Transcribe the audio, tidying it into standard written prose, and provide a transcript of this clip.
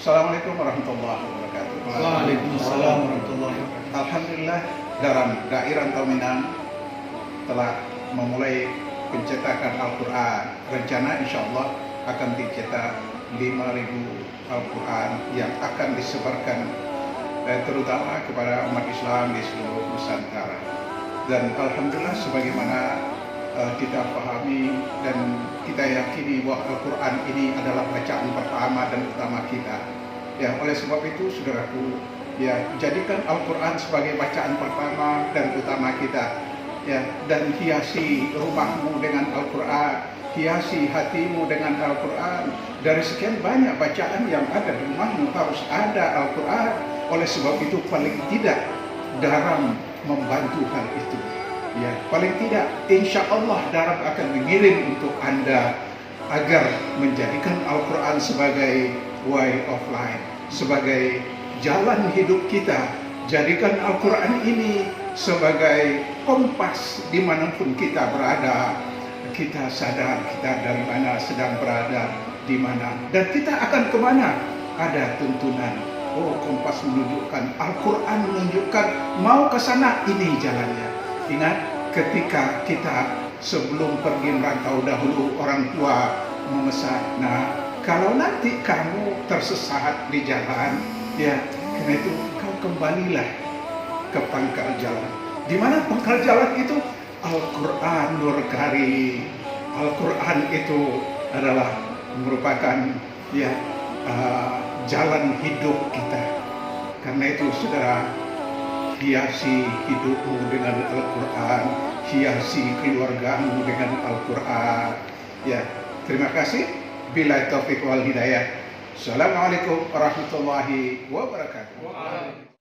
Assalamualaikum warahmatullahi wabarakatuh. Waalaikumsalam warahmatullahi wabarakatuh. Alhamdulillah, dalam daerah Minang telah memulai pencetakan Al-Quran. Rencana insya Allah akan dicetak 5.000 Al-Quran yang akan disebarkan terutama kepada umat Islam di seluruh Nusantara. Dan Alhamdulillah, sebagaimana kita pahami dan kita yakini bahwa Al-Quran ini adalah bacaan pertama dan utama kita. Ya, oleh sebab itu, saudaraku, ya, jadikan Al-Quran sebagai bacaan pertama dan utama kita. Ya, dan hiasi rumahmu dengan Al-Quran, hiasi hatimu dengan Al-Quran. Dari sekian banyak bacaan yang ada di rumahmu, harus ada Al-Quran. Oleh sebab itu, paling tidak dalam membantu hal itu. Ya, paling tidak, insya Allah Darat akan mengirim untuk Anda agar menjadikan Al-Quran sebagai way of life, sebagai jalan hidup kita. Jadikan Al-Quran ini sebagai kompas dimanapun kita berada. Kita sadar kita dari mana sedang berada, di mana, dan kita akan kemana. Ada tuntunan. Oh, kompas menunjukkan, Al-Quran menunjukkan mau ke sana, ini jalannya. Ingat, ketika kita sebelum pergi merantau dahulu orang tua memesan, nah, kalau nanti kamu tersesat di jalan, ya, karena itu kau kembalilah ke pangkal jalan. Di mana pangkal jalan itu? Al-Quran Nur Karim. Al-Quran itu adalah merupakan, ya, jalan hidup kita. Karena itu, saudara, hiasi hidupmu dengan Al-Quran, hiasi keluargamu dengan Al-Quran. Ya, terima kasih. Billahi taufiq wal hidayah. Assalamualaikum warahmatullahi wabarakatuh.